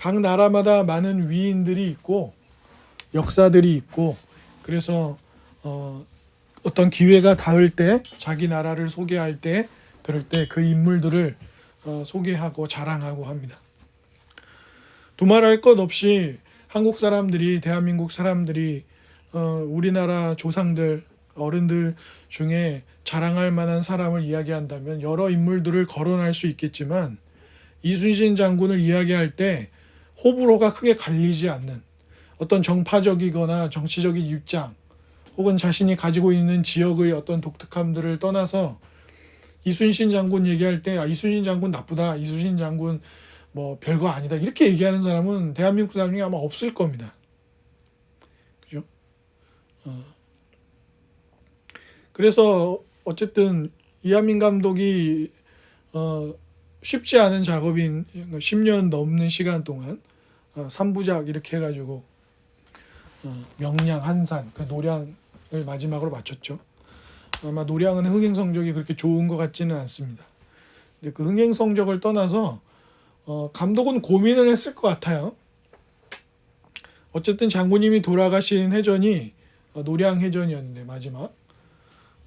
각 나라마다 많은 위인들이 있고 역사들이 있고, 그래서 어떤 기회가 닿을 때 자기 나라를 소개할 때, 그럴 때 그 인물들을 소개하고 자랑하고 합니다. 두말할 것 없이 한국 사람들이, 대한민국 사람들이 우리나라 조상들, 어른들 중에 자랑할 만한 사람을 이야기한다면 여러 인물들을 거론할 수 있겠지만, 이순신 장군을 이야기할 때 호불호가 크게 갈리지 않는, 어떤 정파적이거나 정치적인 입장 혹은 자신이 가지고 있는 지역의 어떤 독특함들을 떠나서 이순신 장군 얘기할 때 이순신 장군 나쁘다, 이순신 장군 뭐 별거 아니다, 이렇게 얘기하는 사람은 대한민국 사람 중에 아마 없을 겁니다. 그죠? 그래서 어쨌든 이한민 감독이 쉽지 않은 작업인 10년 넘는 시간 동안 3부작 이렇게 해가지고 명량, 한산, 그 노량을 마지막으로 마쳤죠. 아마 노량은 흥행 성적이 그렇게 좋은 것 같지는 않습니다. 근데 그 흥행 성적을 떠나서 감독은 고민을 했을 것 같아요. 어쨌든 장군님이 돌아가신 해전이 노량 해전이었는데, 마지막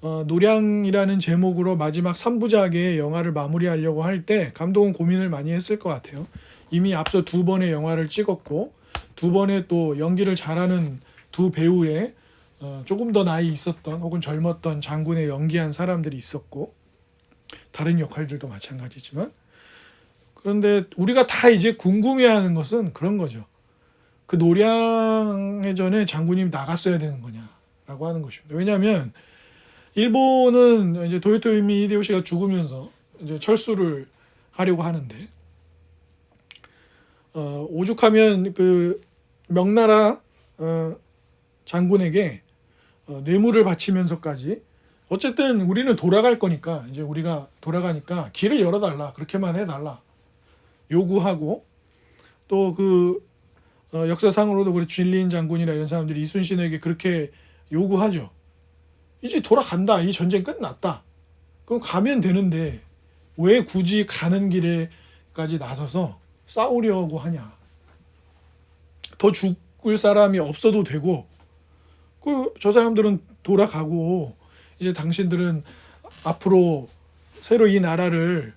노량이라는 제목으로 마지막 3부작의 영화를 마무리하려고 할 때 감독은 고민을 많이 했을 것 같아요. 이미 앞서 2번의 영화를 찍었고 2번의 또 연기를 잘하는 두 배우의 조금 더 나이 있었던 혹은 젊었던 장군에 연기한 사람들이 있었고, 다른 역할들도 마찬가지지만, 그런데 우리가 다 이제 궁금해하는 것은 그런 거죠. 그 노량해전에 장군님이 나갔어야 되는 거냐라고 하는 것입니다. 왜냐하면 일본은 이제 도요토미 히데요시가 죽으면서 이제 철수를 하려고 하는데, 오죽하면 그 명나라 장군에게 뇌물을 바치면서까지, 어쨌든 우리는 돌아갈 거니까, 이제 우리가 돌아가니까 길을 열어달라, 그렇게만 해달라 요구하고, 또 그 역사상으로도 그렇고 진리인 장군이나 이런 사람들이 이순신에게 그렇게 요구하죠. 이제 돌아간다, 이 전쟁 끝났다, 그럼 가면 되는데 왜 굳이 가는 길에까지 나서서 싸우려고 하냐. 더 죽을 사람이 없어도 되고, 저 사람들은 돌아가고 이제 당신들은 앞으로 새로 이 나라를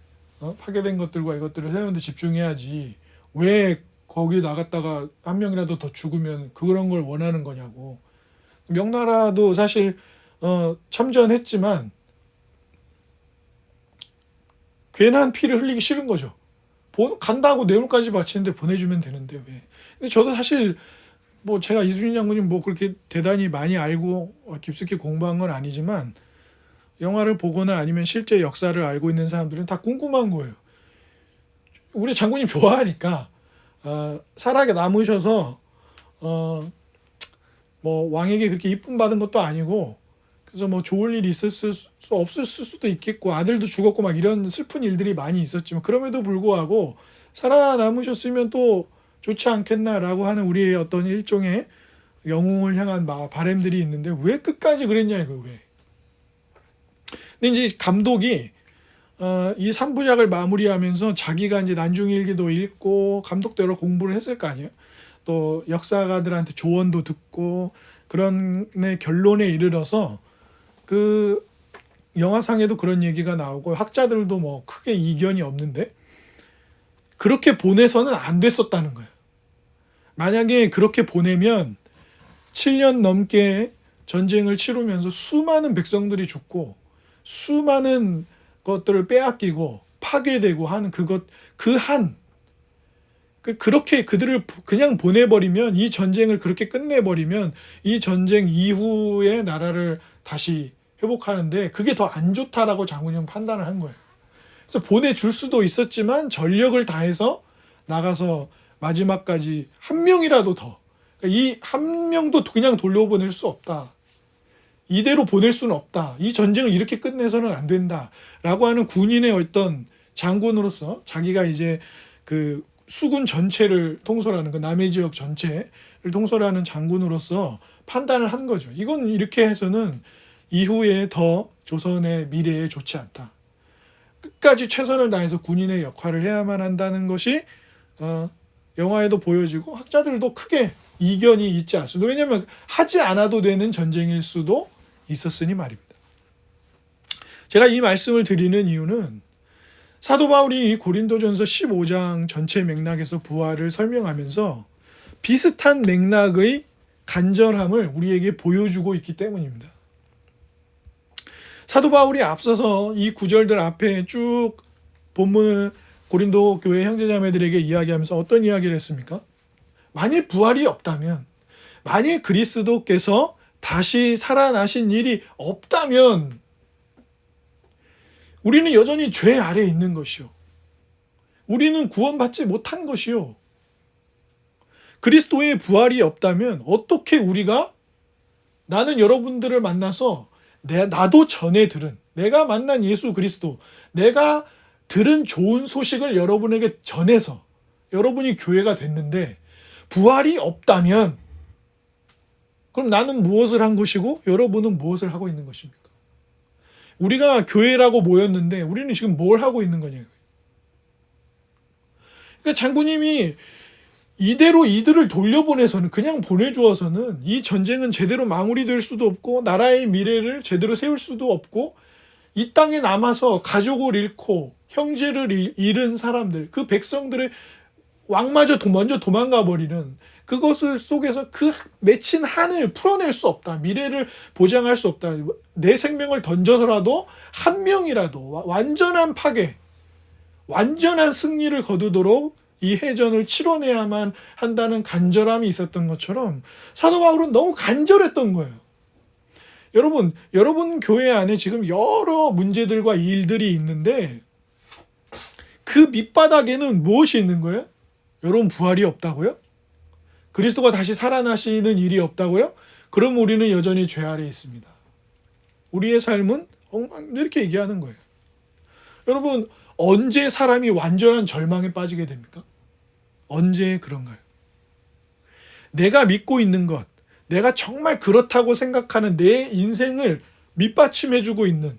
파괴된 것들과 이것들을 세우는 데 집중해야지, 왜 거기 나갔다가 한 명이라도 더 죽으면 그런 걸 원하는 거냐고. 명나라도 사실 참전했지만 괜한 피를 흘리기 싫은 거죠. 간다고 뇌물까지 바치는데 보내주면 되는데 왜. 근데 저도 사실 뭐 제가 이순신 장군님 뭐 그렇게 대단히 많이 알고 깊숙이 공부한 건 아니지만, 영화를 보거나 아니면 실제 역사를 알고 있는 사람들은 다 궁금한 거예요. 우리 장군님 좋아하니까 살아게 남으셔서 뭐 왕에게 그렇게 이쁨 받은 것도 아니고, 그래서 뭐 좋을 일이 있을 수 없을 수도 있겠고, 아들도 죽었고 막 이런 슬픈 일들이 많이 있었지만, 그럼에도 불구하고 살아남으셨으면 또 좋지 않겠나라고 하는 우리의 어떤 일종의 영웅을 향한 바람들이 있는데, 왜 끝까지 그랬냐 이거 왜. 근데 이제 감독이 이 3부작을 마무리하면서 자기가 이제 난중일기도 읽고 감독대로 공부를 했을 거 아니에요. 또 역사가들한테 조언도 듣고 그런 결론에 이르러서, 그 영화상에도 그런 얘기가 나오고 학자들도 뭐 크게 이견이 없는데, 그렇게 보내서는 안 됐었다는 거예요. 만약에 그렇게 보내면 7년 넘게 전쟁을 치르면서 수많은 백성들이 죽고 수많은 것들을 빼앗기고 파괴되고 하는 그렇게 그들을 그냥 보내버리면, 이 전쟁을 그렇게 끝내버리면 이 전쟁 이후의 나라를 다시 회복하는데 그게 더 안 좋다라고 장군님은 판단을 한 거예요. 그래서 보내줄 수도 있었지만 전력을 다해서 나가서 마지막까지 한 명이라도 더, 이 한 명도 그냥 돌려보낼 수 없다, 이대로 보낼 수는 없다, 이 전쟁을 이렇게 끝내서는 안 된다라고 하는 군인의 어떤 장군으로서, 자기가 이제 그 수군 전체를 통솔하는, 그 남해 지역 전체를 통솔하는 장군으로서 판단을 한 거죠. 이건 이렇게 해서는 이후에 더 조선의 미래에 좋지 않다, 끝까지 최선을 다해서 군인의 역할을 해야만 한다는 것이 영화에도 보여지고 학자들도 크게 이견이 있지 않습니다. 왜냐하면 하지 않아도 되는 전쟁일 수도 있었으니 말입니다. 제가 이 말씀을 드리는 이유는 사도 바울이 고린도전서 15장 전체 맥락에서 부활을 설명하면서 비슷한 맥락의 간절함을 우리에게 보여주고 있기 때문입니다. 사도 바울이 앞서서 이 구절들 앞에 쭉 본문을 고린도 교회 형제자매들에게 이야기하면서 어떤 이야기를 했습니까? 만일 부활이 없다면, 만일 그리스도께서 다시 살아나신 일이 없다면 우리는 여전히 죄 아래에 있는 것이요. 우리는 구원받지 못한 것이요. 그리스도의 부활이 없다면 어떻게 우리가, 나는 여러분들을 만나서 나도 전에 들은, 내가 만난 예수 그리스도, 내가 들은 좋은 소식을 여러분에게 전해서 여러분이 교회가 됐는데 부활이 없다면 그럼 나는 무엇을 한 것이고 여러분은 무엇을 하고 있는 것입니까? 우리가 교회라고 모였는데 우리는 지금 뭘 하고 있는 거냐고요. 그러니까 장군님이 이대로 이들을 돌려보내서는, 그냥 보내주어서는 이 전쟁은 제대로 마무리될 수도 없고 나라의 미래를 제대로 세울 수도 없고 이 땅에 남아서 가족을 잃고 형제를 잃은 사람들, 그 백성들의 왕마저 먼저 도망가 버리는 그것을 속에서 그 맺힌 한을 풀어낼 수 없다. 미래를 보장할 수 없다. 내 생명을 던져서라도 한 명이라도 완전한 파괴, 완전한 승리를 거두도록 이 해전을 치러내야만 한다는 간절함이 있었던 것처럼 사도 바울은 너무 간절했던 거예요. 여러분 교회 안에 지금 여러 문제들과 일들이 있는데 그 밑바닥에는 무엇이 있는 거예요? 여러분 부활이 없다고요? 그리스도가 다시 살아나시는 일이 없다고요? 그럼 우리는 여전히 죄 아래에 있습니다. 우리의 삶은 이렇게 얘기하는 거예요. 여러분, 언제 사람이 완전한 절망에 빠지게 됩니까? 언제 그런가요? 내가 믿고 있는 것, 내가 정말 그렇다고 생각하는 내 인생을 밑받침해주고 있는,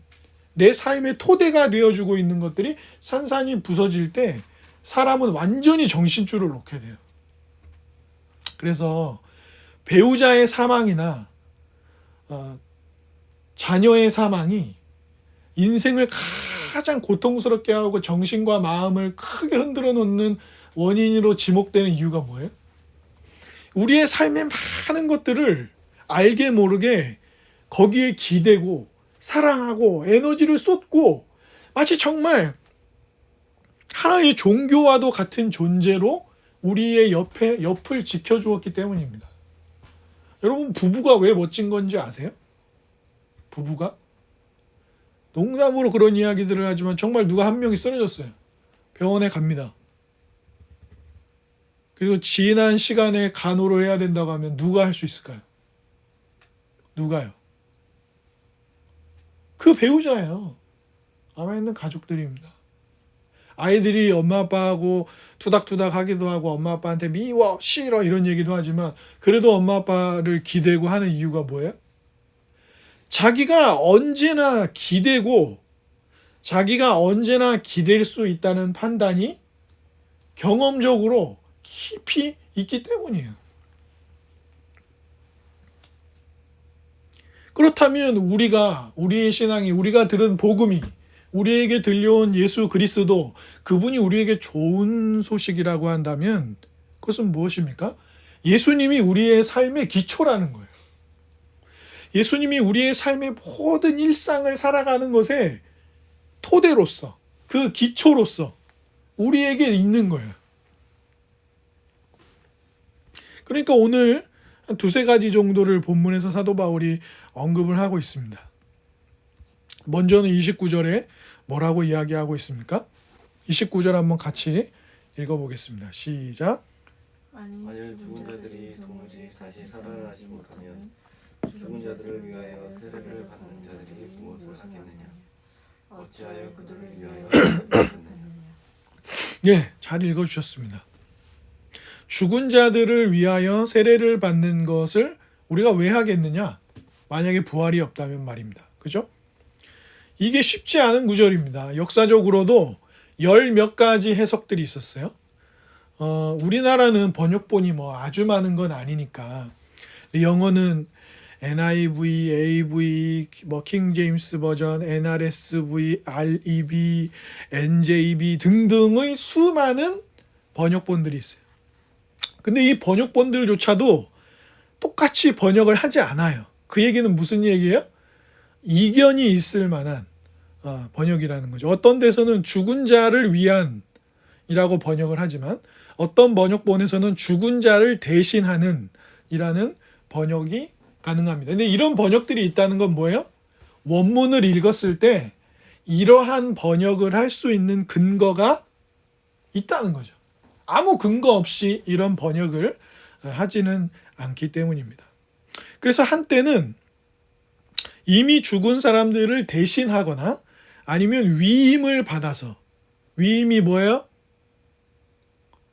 내 삶의 토대가 되어주고 있는 것들이 산산이 부서질 때 사람은 완전히 정신줄을 놓게 돼요. 그래서 배우자의 사망이나 자녀의 사망이 인생을 가장 고통스럽게 하고 정신과 마음을 크게 흔들어 놓는 원인으로 지목되는 이유가 뭐예요? 우리의 삶의 많은 것들을 알게 모르게 거기에 기대고 사랑하고 에너지를 쏟고 마치 정말 하나의 종교와도 같은 존재로 우리의 옆을 지켜주었기 때문입니다. 여러분, 부부가 왜 멋진 건지 아세요? 부부가? 농담으로 그런 이야기들을 하지만 정말 누가 한 명이 쓰러졌어요. 병원에 갑니다. 그리고 지난 시간에 간호를 해야 된다고 하면 누가 할 수 있을까요? 누가요? 그 배우자예요. 남아 있는 가족들입니다. 아이들이 엄마 아빠하고 투닥투닥 하기도 하고 엄마 아빠한테 미워 싫어 이런 얘기도 하지만 그래도 엄마 아빠를 기대고 하는 이유가 뭐예요? 자기가 언제나 기대고 자기가 언제나 기댈 수 있다는 판단이 경험적으로 깊이 있기 때문이에요. 그렇다면 우리의 신앙이, 우리가 들은 복음이, 우리에게 들려온 예수 그리스도, 그분이 우리에게 좋은 소식이라고 한다면 그것은 무엇입니까? 예수님이 우리의 삶의 기초라는 거예요. 예수님이 우리의 삶의 모든 일상을 살아가는 것의 토대로서, 그 기초로서 우리에게 있는 거예요. 그러니까 오늘 한 두세 가지 정도를 본문에서 사도 바울이 언급을 하고 있습니다. 먼저는 29절에 뭐라고 이야기하고 있습니까? 29절 한번 같이 읽어보겠습니다. 시작. 만일 죽은 자들이 도무지 다시 살아나지 못하면 죽은 자들을 위하여 세례를 받는 자들이 무엇을 하겠느냐? 어찌하여 그들을 위하여 세례를 받느냐? 네, 잘 읽어주셨습니다. 죽은 자들을 위하여 세례를 받는 것을 우리가 왜 하겠느냐? 만약에 부활이 없다면 말입니다. 그죠? 이게 쉽지 않은 구절입니다. 역사적으로도 열 몇 가지 해석들이 있었어요. 우리나라는 번역본이 뭐 아주 많은 건 아니니까. 근데 영어는 NIV, AV, 뭐 킹제임스 버전, NRSV, REV, NJB 등등의 수많은 번역본들이 있어요. 근데 이 번역본들조차도 똑같이 번역을 하지 않아요. 그 얘기는 무슨 얘기예요? 이견이 있을 만한 번역이라는 거죠. 어떤 데서는 죽은 자를 위한 이라고 번역을 하지만 어떤 번역본에서는 죽은 자를 대신하는 이라는 번역이 가능합니다. 근데 이런 번역들이 있다는 건 뭐예요? 원문을 읽었을 때 이러한 번역을 할 수 있는 근거가 있다는 거죠. 아무 근거 없이 이런 번역을 하지는 않기 때문입니다. 그래서 한때는 이미 죽은 사람들을 대신하거나 아니면 위임을 받아서, 위임이 뭐예요?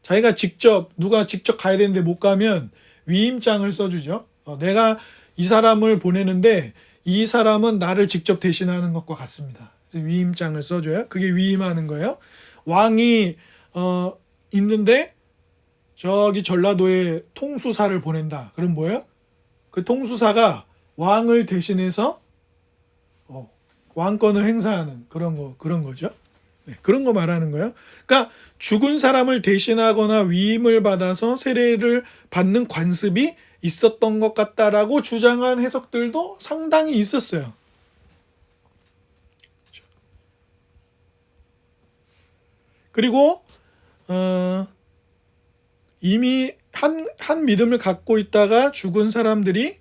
자기가 누가 직접 가야 되는데 못 가면 위임장을 써주죠. 내가 이 사람을 보내는데 이 사람은 나를 직접 대신하는 것과 같습니다. 위임장을 써줘요. 그게 위임하는 거예요. 왕이 있는데 저기 전라도에 통수사를 보낸다. 그럼 뭐예요? 그 통수사가 왕을 대신해서 왕권을 행사하는 그런 거죠. 네, 그런 거 말하는 거예요. 그러니까 죽은 사람을 대신하거나 위임을 받아서 세례를 받는 관습이 있었던 것 같다라고 주장한 해석들도 상당히 있었어요. 그리고 이미 한 믿음을 갖고 있다가 죽은 사람들을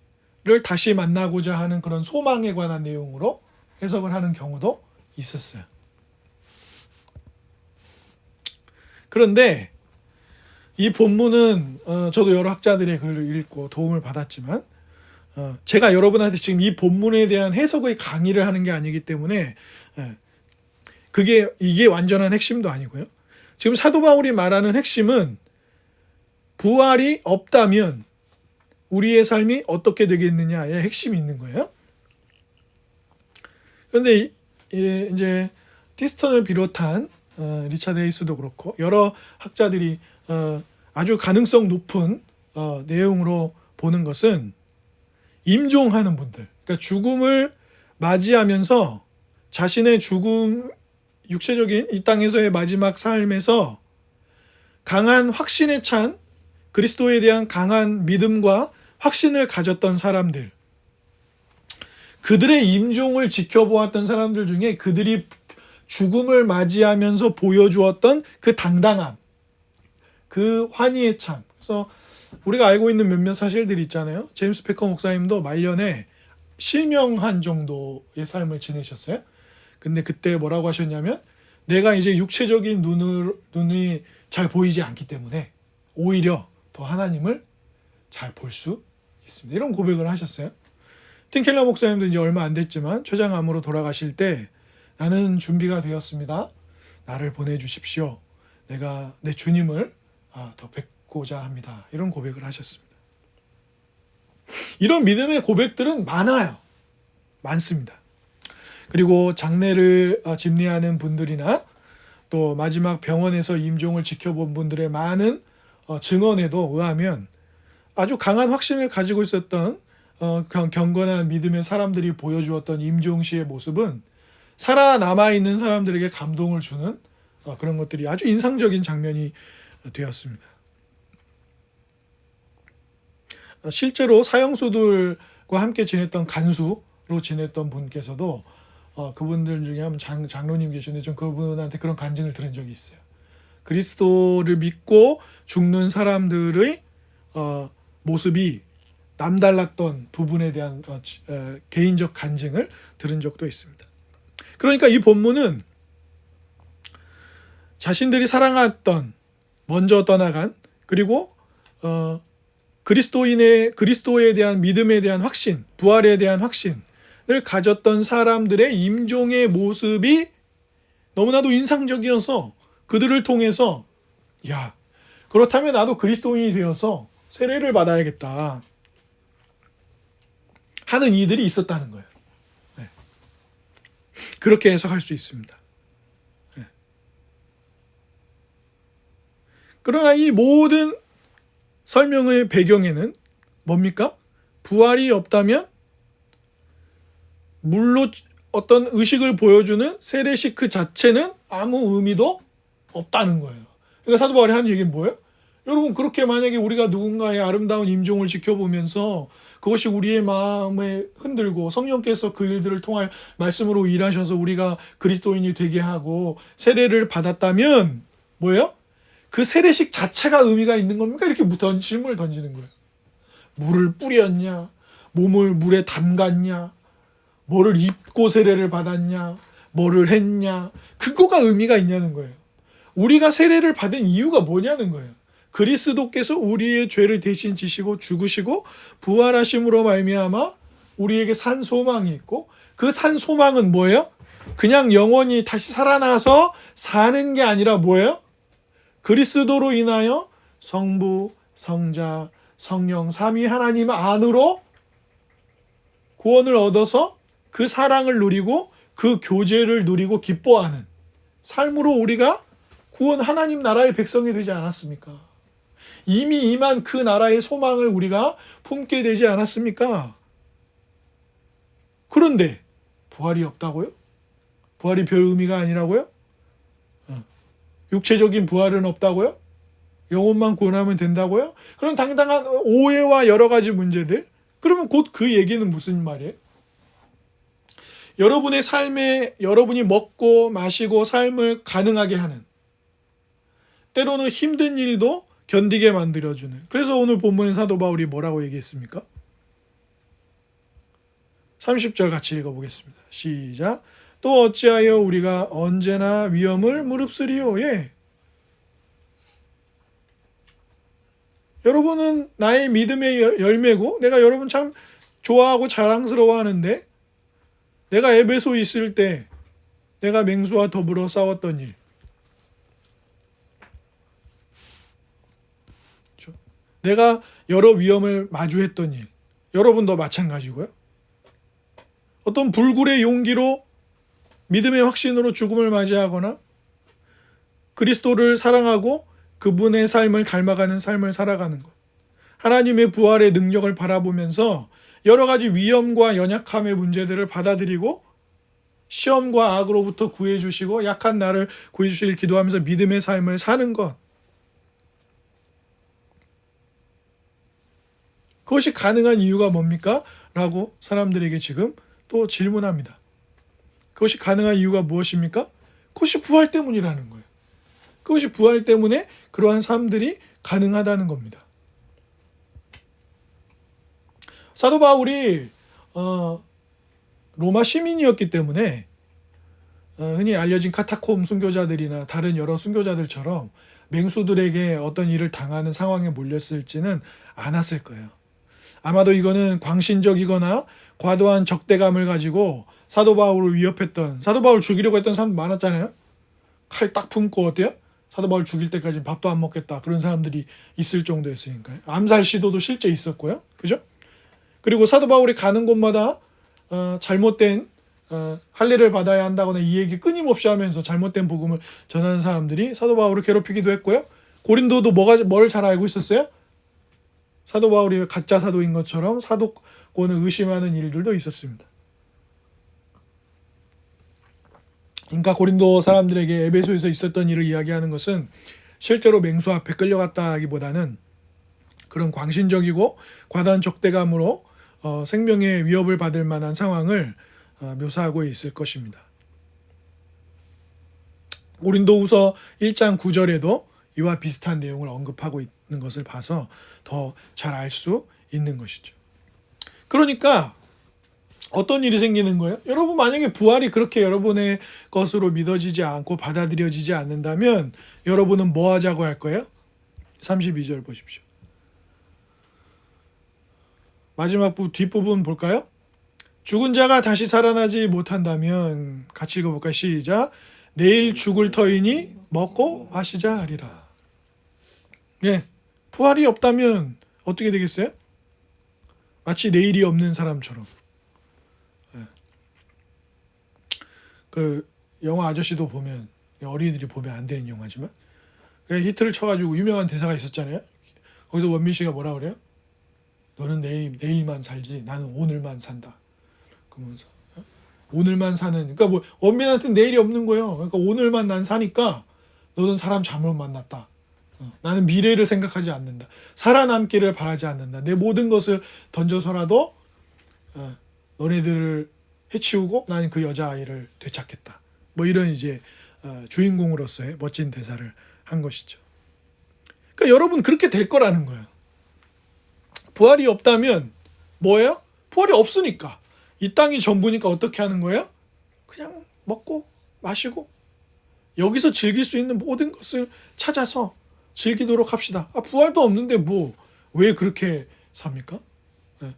다시 만나고자 하는 그런 소망에 관한 내용으로 해석을 하는 경우도 있었어요. 그런데 이 본문은 저도 여러 학자들의 글을 읽고 도움을 받았지만 제가 여러분한테 지금 이 본문에 대한 해석의 강의를 하는 게 아니기 때문에 이게 완전한 핵심도 아니고요. 지금 사도 바울이 말하는 핵심은 부활이 없다면 우리의 삶이 어떻게 되겠느냐의 핵심이 있는 거예요. 그런데 이제 티스턴을 비롯한 리차드 헤이스도 그렇고 여러 학자들이 아주 가능성 높은 내용으로 보는 것은 임종하는 분들, 그러니까 죽음을 맞이하면서 자신의 육체적인 이 땅에서의 마지막 삶에서 강한 확신에 찬 그리스도에 대한 강한 믿음과 확신을 가졌던 사람들, 그들의 임종을 지켜보았던 사람들 중에 그들이 죽음을 맞이하면서 보여주었던 그 당당함, 그 환희의 참. 그래서 우리가 알고 있는 몇몇 사실들이 있잖아요. 제임스 패커 목사님도 말년에 실명한 정도의 삶을 지내셨어요. 근데 그때 뭐라고 하셨냐면 내가 이제 육체적인 눈이 잘 보이지 않기 때문에 오히려 더 하나님을 잘 볼 수 있습니다. 이런 고백을 하셨어요. 팀 켈러 목사님도 이제 얼마 안 됐지만 췌장암으로 돌아가실 때 나는 준비가 되었습니다. 나를 보내주십시오. 내가 내 주님을 더 뵙고자 합니다. 이런 고백을 하셨습니다. 이런 믿음의 고백들은 많습니다. 그리고 장례를 집례하는 분들이나 또 마지막 병원에서 임종을 지켜본 분들의 많은 증언에도 의하면 아주 강한 확신을 가지고 있었던 경건한 믿음의 사람들이 보여주었던 임종 시의 모습은 살아남아 있는 사람들에게 감동을 주는 그런 것들이 아주 인상적인 장면이 되었습니다. 실제로 사형수들과 함께 지냈던 간수로 지냈던 분께서도 그분들 중에 한 장로님 계시는데 좀 그분한테 그런 간증을 들은 적이 있어요. 그리스도를 믿고 죽는 사람들의 모습이 남달랐던 부분에 대한 개인적 간증을 들은 적도 있습니다. 그러니까 이 본문은 자신들이 사랑했던, 먼저 떠나간, 그리고 그리스도에 대한 믿음에 대한 확신, 부활에 대한 확신을 가졌던 사람들의 임종의 모습이 너무나도 인상적이어서 그들을 통해서 그렇다면 나도 그리스도인이 되어서 세례를 받아야겠다 하는 이들이 있었다는 거예요. 네. 그렇게 해석할 수 있습니다. 네. 그러나 이 모든 설명의 배경에는 뭡니까? 부활이 없다면 물로 어떤 의식을 보여주는 세례식 그 자체는 아무 의미도 없다는 거예요. 그러니까 사도 바울이 하는 얘기는 뭐예요? 여러분, 그렇게 만약에 우리가 누군가의 아름다운 임종을 지켜보면서 그것이 우리의 마음에 흔들고 성령께서 그 일들을 통하여 말씀으로 일하셔서 우리가 그리스도인이 되게 하고 세례를 받았다면 뭐예요? 그 세례식 자체가 의미가 있는 겁니까? 이렇게 질문을 던지는 거예요. 물을 뿌렸냐? 몸을 물에 담갔냐? 뭐를 입고 세례를 받았냐? 뭐를 했냐? 그거가 의미가 있냐는 거예요. 우리가 세례를 받은 이유가 뭐냐는 거예요. 그리스도께서 우리의 죄를 대신 지시고 죽으시고 부활하심으로 말미암아 우리에게 산 소망이 있고, 그 산 소망은 뭐예요? 그냥 영원히 다시 살아나서 사는 게 아니라 뭐예요? 그리스도로 인하여 성부, 성자, 성령 삼위 하나님 안으로 구원을 얻어서 그 사랑을 누리고 그 교제를 누리고 기뻐하는 삶으로 우리가 구원 하나님 나라의 백성이 되지 않았습니까? 이미 임한 그 나라의 소망을 우리가 품게 되지 않았습니까? 그런데 부활이 없다고요? 부활이 별 의미가 아니라고요? 육체적인 부활은 없다고요? 영혼만 구원하면 된다고요? 그런 당당한 오해와 여러 가지 문제들. 그러면 곧 그 얘기는 무슨 말이에요? 여러분의 삶에 여러분이 먹고 마시고 삶을 가능하게 하는, 때로는 힘든 일도 견디게 만들어주는. 그래서 오늘 본문의 사도 바울이 뭐라고 얘기했습니까? 30절 같이 읽어보겠습니다. 시작. 또 어찌하여 우리가 언제나 위험을 무릅쓰리요? 예. 여러분은 나의 믿음의 열매고 내가 여러분 참 좋아하고 자랑스러워하는데, 내가 에베소에 있을 때 내가 맹수와 더불어 싸웠던 일, 내가 여러 위험을 마주했던 일, 여러분도 마찬가지고요. 어떤 불굴의 용기로 믿음의 확신으로 죽음을 맞이하거나 그리스도를 사랑하고 그분의 삶을 닮아가는 삶을 살아가는 것, 하나님의 부활의 능력을 바라보면서 여러 가지 위험과 연약함의 문제들을 받아들이고 시험과 악으로부터 구해주시고 약한 나를 구해주시길 기도하면서 믿음의 삶을 사는 것, 그것이 가능한 이유가 뭡니까? 라고 사람들에게 지금 또 질문합니다. 그것이 가능한 이유가 무엇입니까? 그것이 부활 때문이라는 거예요. 그것이 부활 때문에 그러한 삶들이 가능하다는 겁니다. 사도 바울이 로마 시민이었기 때문에 흔히 알려진 카타콤 순교자들이나 다른 여러 순교자들처럼 맹수들에게 어떤 일을 당하는 상황에 몰렸을지는 않았을 거예요. 아마도 이거는 광신적이거나 과도한 적대감을 가지고 사도 바울을 위협했던, 사도 바울 죽이려고 했던 사람도 많았잖아요. 칼 딱 품고 어때요? 사도 바울 죽일 때까지 밥도 안 먹겠다, 그런 사람들이 있을 정도였으니까요. 암살 시도도 실제 있었고요. 그죠? 그리고 사도 바울이 가는 곳마다 잘못된 할례를 받아야 한다거나 이 얘기 끊임없이 하면서 잘못된 복음을 전하는 사람들이 사도 바울을 괴롭히기도 했고요. 고린도도 뭘 잘 알고 있었어요? 사도 바울이 가짜 사도인 것처럼 사도권을 의심하는 일들도 있었습니다. 그러니까 고린도 사람들에게 에베소에서 있었던 일을 이야기하는 것은 실제로 맹수 앞에 끌려갔다기보다는 그런 광신적이고 과다한 적대감으로 생명의 위협을 받을 만한 상황을 묘사하고 있을 것입니다. 고린도후서 1장 9절에도 이와 비슷한 내용을 언급하고 있는 것을 봐서 더 잘 알 수 있는 것이죠. 그러니까 어떤 일이 생기는 거예요? 여러분, 만약에 부활이 그렇게 여러분의 것으로 믿어지지 않고 받아들여지지 않는다면 여러분은 뭐 하자고 할 거예요? 32절 보십시오. 마지막 뒷부분 볼까요? 죽은 자가 다시 살아나지 못한다면, 같이 읽어볼까요? 시작. 내일 죽을 터이니 먹고 마시자 하리라. 예, 부활이 없다면 어떻게 되겠어요? 마치 내일이 없는 사람처럼. 그 영화 아저씨도 보면, 어린이들이 보면 안 되는 영화지만 히트를 쳐가지고 유명한 대사가 있었잖아요. 거기서 원민 씨가 뭐라 그래요? 너는 내일만 살지 나는 오늘만 산다. 그러면서 오늘만 사는, 그러니까 뭐 원민한테는 내일이 없는 거예요. 그러니까 오늘만 난 사니까 너는 사람 잘못 만났다. 나는 미래를 생각하지 않는다. 살아남기를 바라지 않는다. 내 모든 것을 던져서라도 너네들을 해치우고 나는 그 여자아이를 되찾겠다. 뭐 이런 이제 주인공으로서의 멋진 대사를 한 것이죠. 그러니까 여러분 그렇게 될 거라는 거예요. 부활이 없다면 뭐예요? 부활이 없으니까. 이 땅이 전부니까 어떻게 하는 거예요? 그냥 먹고 마시고 여기서 즐길 수 있는 모든 것을 찾아서 즐기도록 합시다. 부활도 없는데 뭐 왜 그렇게 삽니까?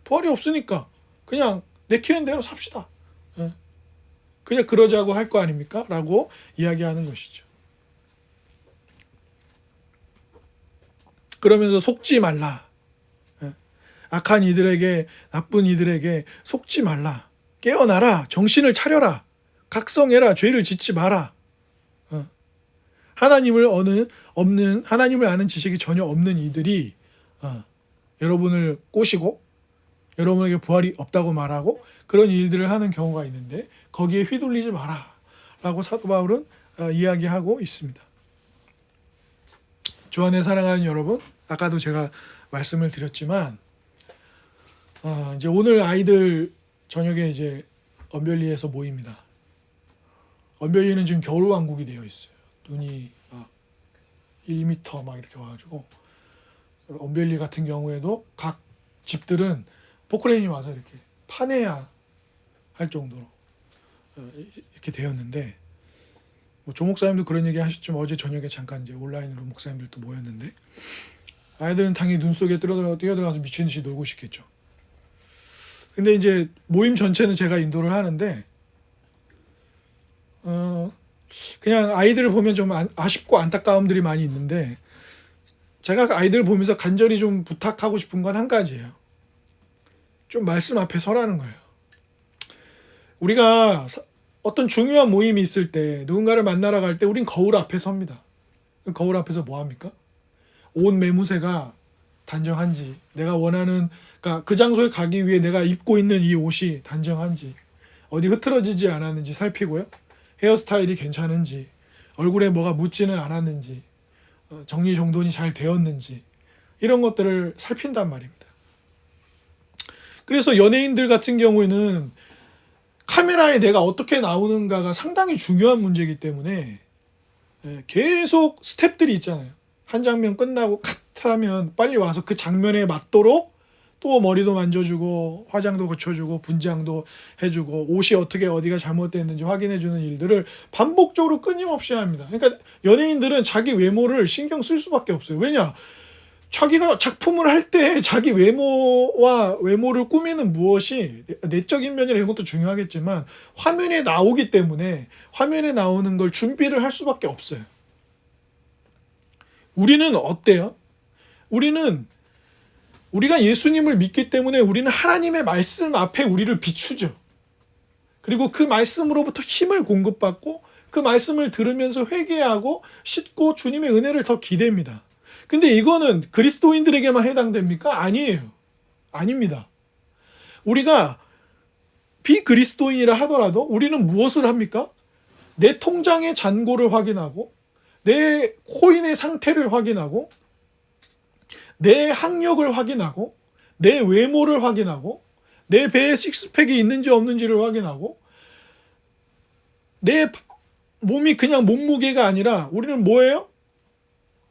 부활이 없으니까 그냥 내키는 대로 삽시다. 그냥 그러자고 할 거 아닙니까? 라고 이야기하는 것이죠. 그러면서 속지 말라. 악한 이들에게, 나쁜 이들에게 속지 말라. 깨어나라. 정신을 차려라. 각성해라. 죄를 짓지 마라. 하나님을 아는 지식이 전혀 없는 이들이 여러분을 꼬시고 여러분에게 부활이 없다고 말하고 그런 일들을 하는 경우가 있는데 거기에 휘둘리지 마라 라고 사도 바울은 이야기하고 있습니다. 주 안에 사랑하는 여러분, 아까도 제가 말씀을 드렸지만 이제 오늘 아이들 저녁에 이제 언별리에서 모입니다. 언별리는 지금 겨울왕국이 되어 있어요. 눈이 막 1m 막 이렇게 와가지고 언별리 같은 경우에도 각 집들은 포크레인이 와서 이렇게 파내야 할 정도로 이렇게 되었는데 뭐 조 목사님도 그런 얘기 하셨지만 어제 저녁에 잠깐 이제 온라인으로 목사님들도 모였는데 아이들은 당연히 눈 속에 뛰어들어가서 미친 듯이 놀고 싶겠죠. 근데 이제 모임 전체는 제가 인도를 하는데 그냥 아이들을 보면 좀 아쉽고 안타까움들이 많이 있는데 제가 아이들을 보면서 간절히 좀 부탁하고 싶은 건 한 가지예요. 좀 말씀 앞에 서라는 거예요. 우리가 어떤 중요한 모임이 있을 때 누군가를 만나러 갈 때 우린 거울 앞에 섭니다. 거울 앞에서 뭐 합니까? 옷 매무새가 단정한지, 내가 원하는, 그러니까 그 장소에 가기 위해 내가 입고 있는 이 옷이 단정한지, 어디 흐트러지지 않았는지 살피고요. 헤어스타일이 괜찮은지, 얼굴에 뭐가 묻지는 않았는지, 정리정돈이 잘 되었는지 이런 것들을 살핀단 말입니다. 그래서 연예인들 같은 경우에는 카메라에 내가 어떻게 나오는가가 상당히 중요한 문제이기 때문에 계속 스텝들이 있잖아요. 한 장면 끝나고 컷하면 빨리 와서 그 장면에 맞도록 또 머리도 만져주고 화장도 고쳐주고 분장도 해주고 옷이 어떻게 어디가 잘못됐는지 확인해주는 일들을 반복적으로 끊임없이 합니다. 그러니까 연예인들은 자기 외모를 신경 쓸 수밖에 없어요. 왜냐? 자기가 작품을 할 때 자기 외모를 꾸미는 무엇이 내적인 면이나 이런 것도 중요하겠지만 화면에 나오기 때문에 화면에 나오는 걸 준비를 할 수밖에 없어요. 우리는 어때요? 우리가 예수님을 믿기 때문에 우리는 하나님의 말씀 앞에 우리를 비추죠. 그리고 그 말씀으로부터 힘을 공급받고 그 말씀을 들으면서 회개하고 씻고 주님의 은혜를 더 기대합니다. 근데 이거는 그리스도인들에게만 해당됩니까? 아니에요. 아닙니다. 우리가 비그리스도인이라 하더라도 우리는 무엇을 합니까? 내 통장의 잔고를 확인하고 내 코인의 상태를 확인하고 내 학력을 확인하고 내 외모를 확인하고 내 배에 식스팩이 있는지 없는지를 확인하고 내 몸이 그냥 몸무게가 아니라 우리는 뭐예요?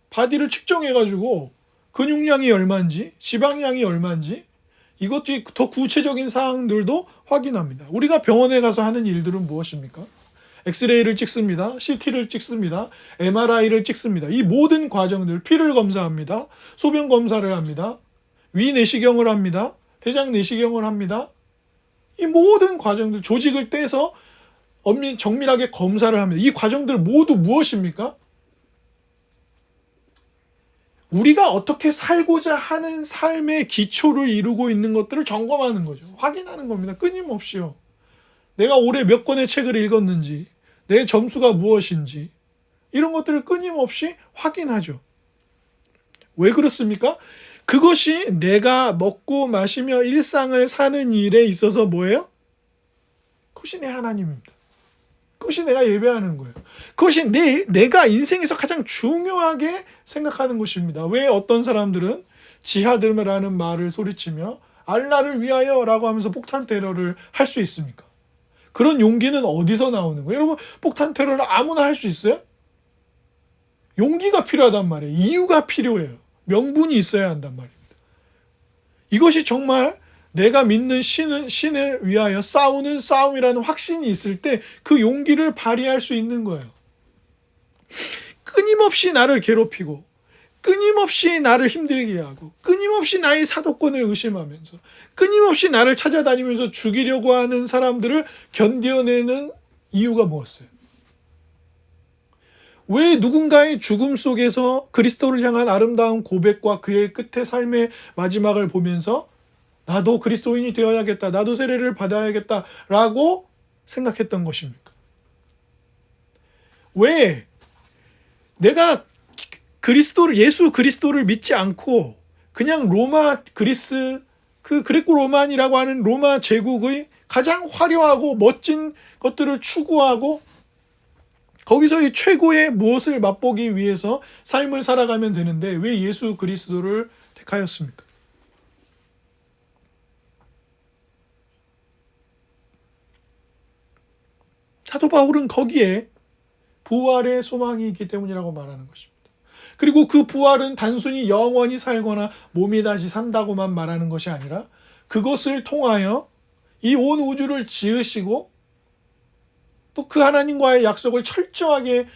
바디를 측정해가지고 근육량이 얼마인지 지방량이 얼마인지 이것도 더 구체적인 사항들도 확인합니다. 우리가 병원에 가서 하는 일들은 무엇입니까? 엑스레이를 찍습니다. CT를 찍습니다. MRI를 찍습니다. 이 모든 과정들 피를 검사합니다. 소변 검사를 합니다. 위 내시경을 합니다. 대장 내시경을 합니다. 이 모든 과정들 조직을 떼서 정밀하게 검사를 합니다. 이 과정들 모두 무엇입니까? 우리가 어떻게 살고자 하는 삶의 기초를 이루고 있는 것들을 점검하는 거죠. 확인하는 겁니다. 끊임없이요. 내가 올해 몇 권의 책을 읽었는지, 내 점수가 무엇인지, 이런 것들을 끊임없이 확인하죠. 왜 그렇습니까? 그것이 내가 먹고 마시며 일상을 사는 일에 있어서 뭐예요? 그것이 내 하나님입니다. 그것이 내가 예배하는 거예요. 그것이 내가 인생에서 가장 중요하게 생각하는 것입니다. 왜 어떤 사람들은 지하드라는 말을 소리치며 알라를 위하여 라고 하면서 폭탄 테러를 할 수 있습니까? 그런 용기는 어디서 나오는 거예요? 여러분, 폭탄 테러를 아무나 할 수 있어요? 용기가 필요하단 말이에요. 이유가 필요해요. 명분이 있어야 한단 말입니다. 이것이 정말 내가 믿는 신을 위하여 싸우는 싸움이라는 확신이 있을 때 그 용기를 발휘할 수 있는 거예요. 끊임없이 나를 괴롭히고 끊임없이 나를 힘들게 하고 끊임없이 나의 사도권을 의심하면서 끊임없이 나를 찾아다니면서 죽이려고 하는 사람들을 견뎌내는 이유가 무엇이에요? 왜 누군가의 죽음 속에서 그리스도를 향한 아름다운 고백과 그의 끝의 삶의 마지막을 보면서 나도 그리스도인이 되어야겠다, 나도 세례를 받아야겠다 라고 생각했던 것입니까? 왜 내가 예수 그리스도를 믿지 않고 그냥 로마 그리스, 그 그레코 로만이라고 하는 로마 제국의 가장 화려하고 멋진 것들을 추구하고 거기서의 최고의 무엇을 맛보기 위해서 삶을 살아가면 되는데 왜 예수 그리스도를 택하였습니까? 사도 바울은 거기에 부활의 소망이 있기 때문이라고 말하는 것입니다. 그리고 그 부활은 단순히 영원히 살거나 몸이 다시 산다고만 말하는 것이 아니라 그것을 통하여 이 온 우주를 지으시고 또 그 하나님과의 약속을 철저하게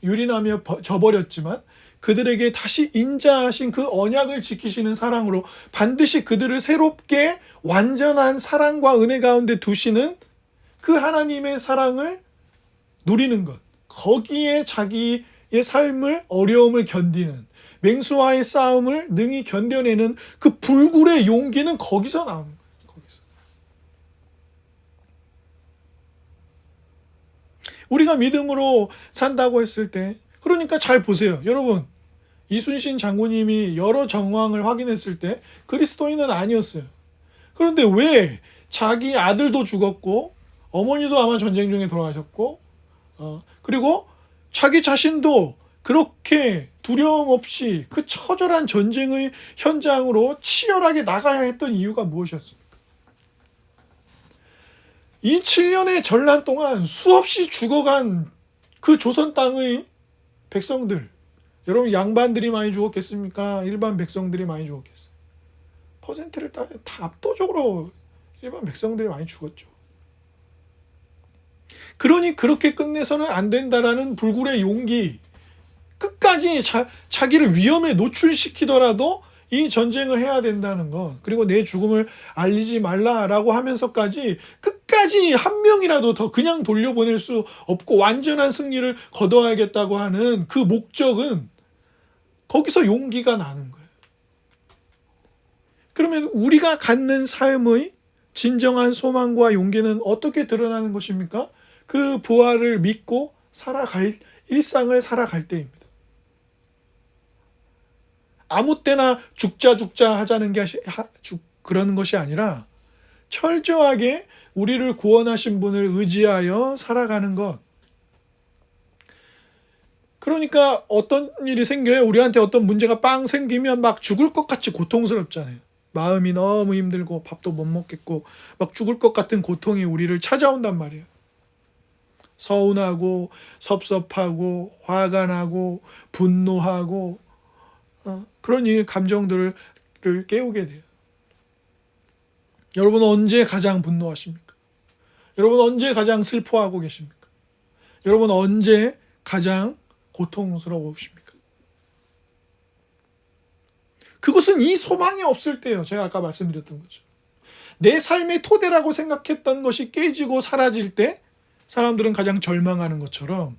유린하며 저버렸지만 그들에게 다시 인자하신 그 언약을 지키시는 사랑으로 반드시 그들을 새롭게 완전한 사랑과 은혜 가운데 두시는 그 하나님의 사랑을 누리는 것, 거기에 자기의 삶을 어려움을 견디는 맹수와의 싸움을 능히 견뎌내는 그 불굴의 용기는 거기서 나오는 거예요. 거기서. 우리가 믿음으로 산다고 했을 때 그러니까 잘 보세요. 여러분, 이순신 장군님이 여러 정황을 확인했을 때 그리스도인은 아니었어요. 그런데 왜 자기 아들도 죽었고 어머니도 아마 전쟁 중에 돌아가셨고 그리고 자기 자신도 그렇게 두려움 없이 그 처절한 전쟁의 현장으로 치열하게 나가야 했던 이유가 무엇이었습니까? 이 7년의 전란 동안 수없이 죽어간 그 조선 땅의 백성들, 여러분 양반들이 많이 죽었겠습니까? 일반 백성들이 많이 죽었겠어요? 퍼센트를 따면 다 압도적으로 일반 백성들이 많이 죽었죠. 그러니 그렇게 끝내서는 안 된다라는 불굴의 용기, 끝까지 자기를 위험에 노출시키더라도 이 전쟁을 해야 된다는 것, 그리고 내 죽음을 알리지 말라라고 하면서까지 끝까지 한 명이라도 더 그냥 돌려보낼 수 없고 완전한 승리를 거둬야겠다고 하는 그 목적은 거기서 용기가 나는 거예요. 그러면 우리가 갖는 삶의 진정한 소망과 용기는 어떻게 드러나는 것입니까? 그 부활을 믿고 일상을 살아갈 때입니다. 아무 때나 죽자 하자는 게 그러는 것이 아니라 철저하게 우리를 구원하신 분을 의지하여 살아가는 것. 그러니까 어떤 일이 생겨요. 우리한테 어떤 문제가 빵 생기면 막 죽을 것 같이 고통스럽잖아요. 마음이 너무 힘들고 밥도 못 먹겠고 막 죽을 것 같은 고통이 우리를 찾아온단 말이에요. 서운하고 섭섭하고 화가 나고 분노하고 그런 감정들을 깨우게 돼요. 여러분 언제 가장 분노하십니까? 여러분 언제 가장 슬퍼하고 계십니까? 여러분 언제 가장 고통스러우십니까? 그것은 이 소망이 없을 때예요. 제가 아까 말씀드렸던 거죠. 내 삶의 토대라고 생각했던 것이 깨지고 사라질 때 사람들은 가장 절망하는 것처럼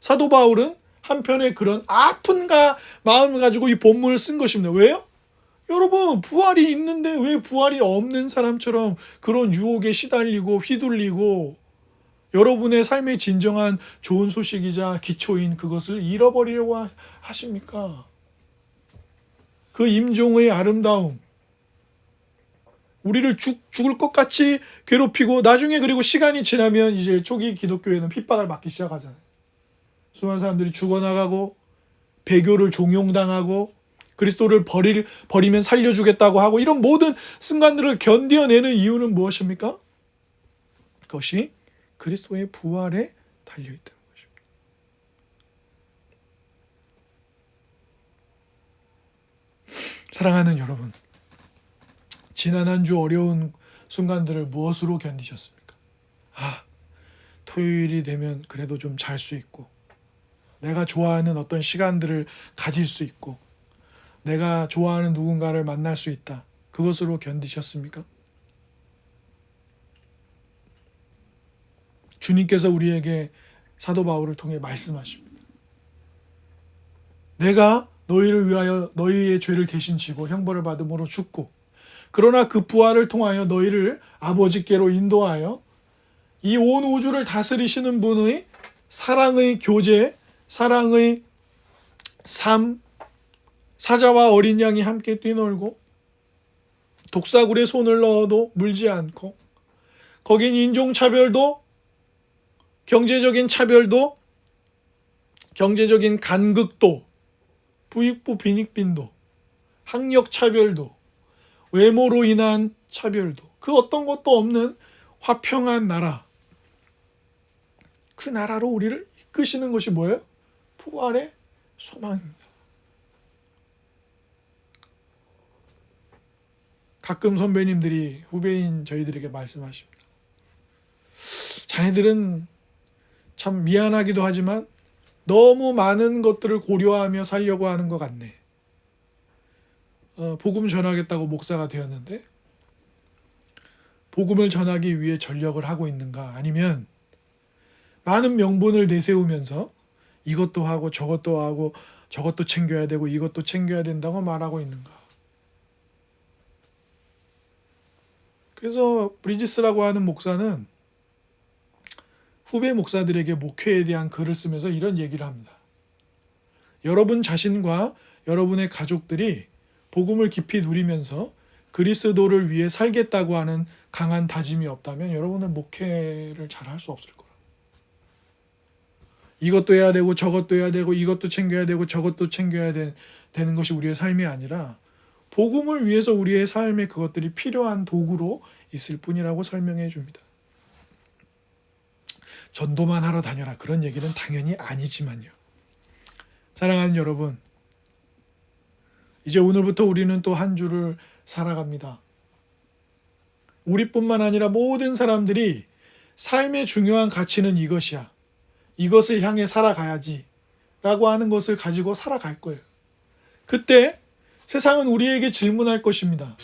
사도 바울은 한편에 그런 아픈 마음을 가지고 이 본문을 쓴 것입니다. 왜요? 여러분 부활이 있는데 왜 부활이 없는 사람처럼 그런 유혹에 시달리고 휘둘리고 여러분의 삶의 진정한 좋은 소식이자 기초인 그것을 잃어버리려고 하십니까? 그 임종의 아름다움, 우리를 죽을 것 같이 괴롭히고 나중에 그리고 시간이 지나면 이제 초기 기독교에는 핍박을 받기 시작하잖아요. 수많은 사람들이 죽어나가고 배교를 종용당하고 그리스도를 버리면 살려주겠다고 하고 이런 모든 순간들을 견뎌내는 이유는 무엇입니까? 그것이 그리스도의 부활에 달려있다는 것입니다. 사랑하는 여러분, 지난 한 주 어려운 순간들을 무엇으로 견디셨습니까? 토요일이 되면 그래도 좀 잘 수 있고, 내가 좋아하는 어떤 시간들을 가질 수 있고, 내가 좋아하는 누군가를 만날 수 있다. 그것으로 견디셨습니까? 주님께서 우리에게 사도 바울을 통해 말씀하십니다. 내가 너희를 위하여 너희의 죄를 대신 지고 형벌을 받음으로 죽고, 그러나 그 부활을 통하여 너희를 아버지께로 인도하여 이 온 우주를 다스리시는 분의 사랑의 교제, 사랑의 삶, 사자와 어린 양이 함께 뛰놀고 독사굴에 손을 넣어도 물지 않고, 거긴 인종차별도 경제적인 차별도 경제적인 간극도 부익부 빈익빈도 학력차별도 외모로 인한 차별도 그 어떤 것도 없는 화평한 나라, 그 나라로 우리를 이끄시는 것이 뭐예요? 부활의 소망입니다. 가끔 선배님들이 후배인 저희들에게 말씀하십니다. 자네들은 참 미안하기도 하지만 너무 많은 것들을 고려하며 살려고 하는 것 같네. 복음 전하겠다고 목사가 되었는데 복음을 전하기 위해 전력을 하고 있는가? 아니면 많은 명분을 내세우면서 이것도 하고 저것도 하고 저것도 챙겨야 되고 이것도 챙겨야 된다고 말하고 있는가? 그래서 브리지스라고 하는 목사는 후배 목사들에게 목회에 대한 글을 쓰면서 이런 얘기를 합니다. 여러분 자신과 여러분의 가족들이 복음을 깊이 누리면서 그리스도를 위해 살겠다고 하는 강한 다짐이 없다면 여러분은 목회를 잘 할 수 없을 거라. 이것도 해야 되고 저것도 해야 되고 이것도 챙겨야 되고 저것도 챙겨야 되는 것이 우리의 삶이 아니라 복음을 위해서 우리의 삶에 그것들이 필요한 도구로 있을 뿐이라고 설명해 줍니다. 전도만 하러 다녀라, 그런 얘기는 당연히 아니지만요. 사랑하는 여러분, 이제 오늘부터 우리는 또 한 주를 살아갑니다. 우리뿐만 아니라 모든 사람들이 삶의 중요한 가치는 이것이야, 이것을 향해 살아가야지 라고 하는 것을 가지고 살아갈 거예요. 그때 세상은 우리에게 질문할 것입니다.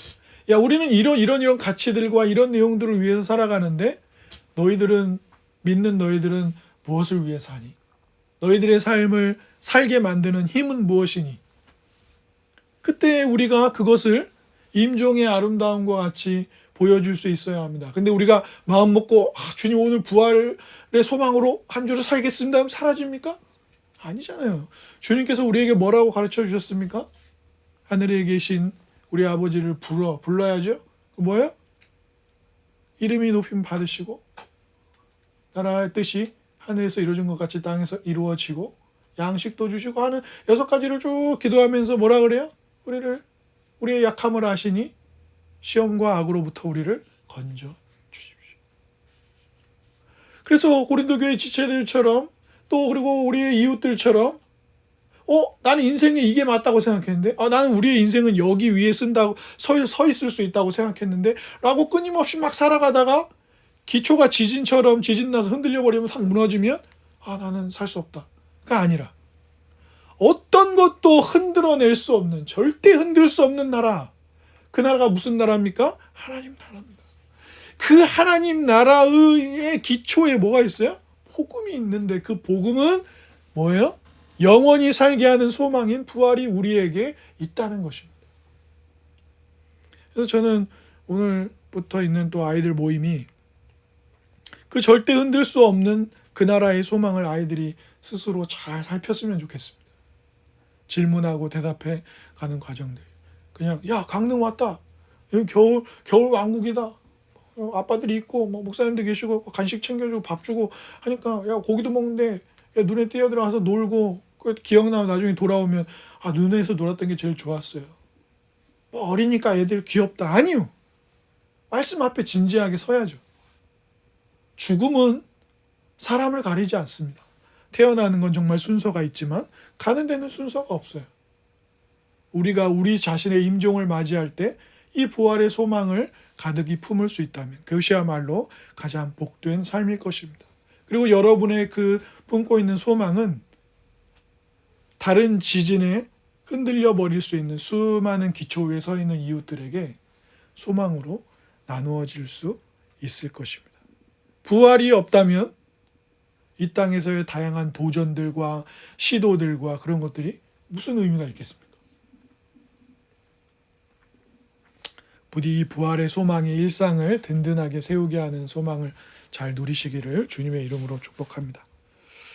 야, 우리는 이런 가치들과 이런 내용들을 위해서 살아가는데 믿는 너희들은 무엇을 위해 사니? 너희들의 삶을 살게 만드는 힘은 무엇이니? 그때 우리가 그것을 임종의 아름다움과 같이 보여줄 수 있어야 합니다. 근데 우리가 마음 먹고 주님 오늘 부활의 소망으로 한 주를 살겠습니다 하면 사라집니까? 아니잖아요. 주님께서 우리에게 뭐라고 가르쳐 주셨습니까? 하늘에 계신 우리 아버지를 불러야죠. 뭐예요? 이름이 높임 받으시고 나라의 뜻이 하늘에서 이루어진 것 같이 땅에서 이루어지고 양식도 주시고 하는 6가지를 쭉 기도하면서 뭐라 그래요? 우리의 약함을 아시니 시험과 악으로부터 우리를 건져 주십시오. 그래서 고린도 교회 지체들처럼 또 그리고 우리의 이웃들처럼 나는 인생에 이게 맞다고 생각했는데 나는 우리의 인생은 여기 위에 쓴다고 서 있을 수 있다고 생각했는데 라고 끊임없이 막 살아가다가 기초가 지진처럼 지진 나서 흔들려 버리면 탁 무너지면 나는 살 수 없다가 아니라 어떤 것도 흔들어낼 수 없는, 절대 흔들 수 없는 나라, 그 나라가 무슨 나라입니까? 하나님 나라입니다. 그 하나님 나라의 기초에 뭐가 있어요? 복음이 있는데 그 복음은 뭐예요? 영원히 살게 하는 소망인 부활이 우리에게 있다는 것입니다. 그래서 저는 오늘부터 있는 또 아이들 모임이 그 절대 흔들 수 없는 그 나라의 소망을 아이들이 스스로 잘 살폈으면 좋겠습니다. 질문하고 대답해 가는 과정들. 그냥 야 강릉 왔다. 여기 겨울 왕국이다. 아빠들이 있고 뭐 목사님도 계시고 간식 챙겨주고 밥 주고 하니까 야 고기도 먹는데 야 눈에 띄어들어가서 놀고 그 기억나면 나중에 돌아오면 아 눈에서 놀았던 게 제일 좋았어요. 뭐 어리니까 애들 귀엽다. 아니요. 말씀 앞에 진지하게 서야죠. 죽음은 사람을 가리지 않습니다. 태어나는 건 정말 순서가 있지만 가는 데는 순서가 없어요. 우리가 우리 자신의 임종을 맞이할 때 이 부활의 소망을 가득히 품을 수 있다면 그것이야말로 가장 복된 삶일 것입니다. 그리고 여러분의 그 품고 있는 소망은 다른 지진에 흔들려 버릴 수 있는 수많은 기초 위에 서 있는 이웃들에게 소망으로 나누어질 수 있을 것입니다. 부활이 없다면 이 땅에서의 다양한 도전들과 시도들과 그런 것들이 무슨 의미가 있겠습니까? 부디 이 부활의 소망의 일상을 든든하게 세우게 하는 소망을 잘 누리시기를 주님의 이름으로 축복합니다.